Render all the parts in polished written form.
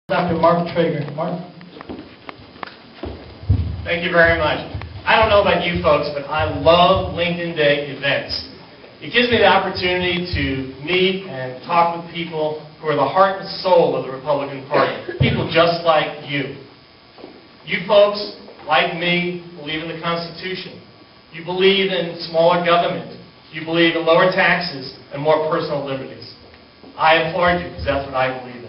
Dr. Marc Trager. Marc? Thank you very much. I don't know about you folks, but I love LinkedIn Day events. It gives me the opportunity to meet and talk with people who are the heart and soul of the Republican Party, people just like you. You folks, like me, believe in the Constitution. You believe in smaller government. You believe in lower taxes and more personal liberties. I applaud you because that's what I believe in.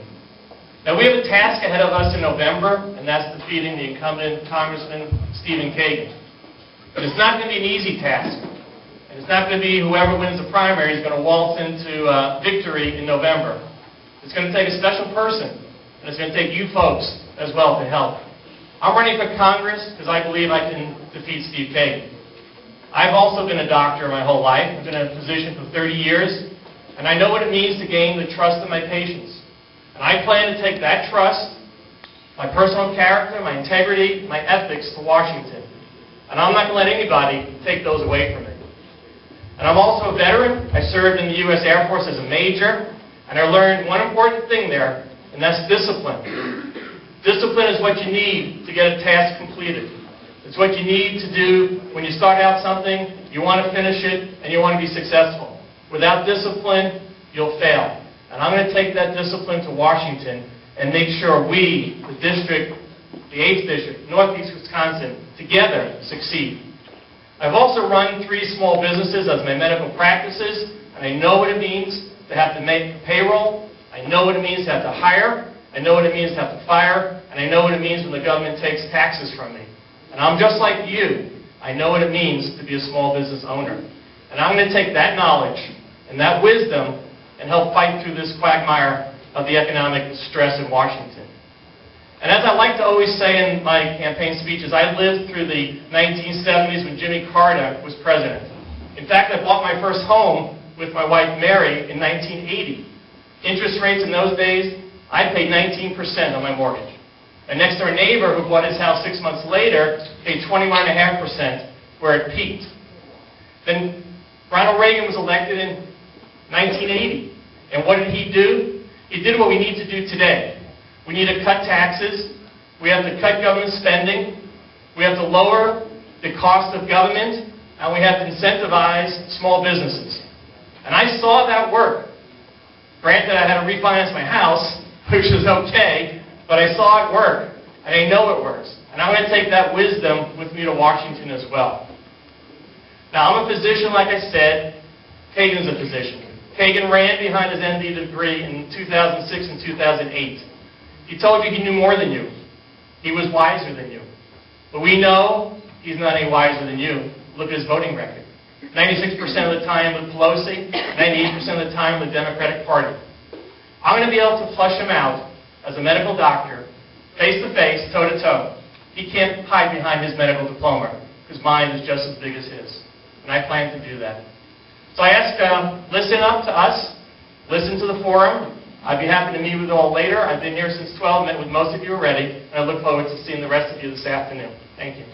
Now, we have a task ahead of us in November, and that's defeating the incumbent Congressman Stephen Kagan. But it's not going to be an easy task. And it's not going to be whoever wins the primary is going to waltz into victory in November. It's going to take a special person, and it's going to take you folks as well to help. I'm running for Congress because I believe I can defeat Steve Kagan. I've also been a doctor my whole life. I've been in a physician for 30 years, and I know what it means to gain the trust of my patients. And I plan to take that trust, my personal character, my integrity, my ethics to Washington. And I'm not going to let anybody take those away from me. And I'm also a veteran. I served in the U.S. Air Force as a major, and I learned one important thing there, and that's discipline. Discipline is what you need to get a task completed. It's what you need to do when you start out something, you want to finish it, and you want to be successful. Without discipline, you'll fail. And I'm going to take that discipline to Washington and make sure we, the district, the 8th District, Northeast Wisconsin, together succeed. I've also run 3 small businesses as my medical practices, and I know what it means to have to make payroll. I know what it means to have to hire. I know what it means to have to fire. And I know what it means when the government takes taxes from me. And I'm just like you. I know what it means to be a small business owner. And I'm going to take that knowledge and that wisdom and help fight through this quagmire of the economic stress in Washington. And as I like to always say in my campaign speeches, I lived through the 1970s when Jimmy Carter was president. In fact, I bought my first home with my wife Mary in 1980. Interest rates in those days, I paid 19% on my mortgage. My next door neighbor who bought his house 6 months later paid 21.5% where it peaked. Then Ronald Reagan was elected in 1980. And what did he do? He did what we need to do today. We need to cut taxes. We have to cut government spending. We have to lower the cost of government. And we have to incentivize small businesses. And I saw that work. Granted, I had to refinance my house, which was okay, but I saw it work. And I know it works. And I'm going to take that wisdom with me to Washington as well. Now, I'm a physician, like I said. Kagan's a physician. Kagan ran behind his MD degree in 2006 and 2008. He told you he knew more than you. He was wiser than you. But we know he's not any wiser than you. Look at his voting record. 96% of the time with Pelosi, 98% of the time with the Democratic Party. I'm going to be able to flush him out as a medical doctor, face-to-face, toe-to-toe. He can't hide behind his medical diploma, because mine is just as big as his. And I plan to do that. So I ask, listen up to us, listen to the forum. I'd be happy to meet with you all later. I've been here since 12, met with most of you already, and I look forward to seeing the rest of you this afternoon. Thank you.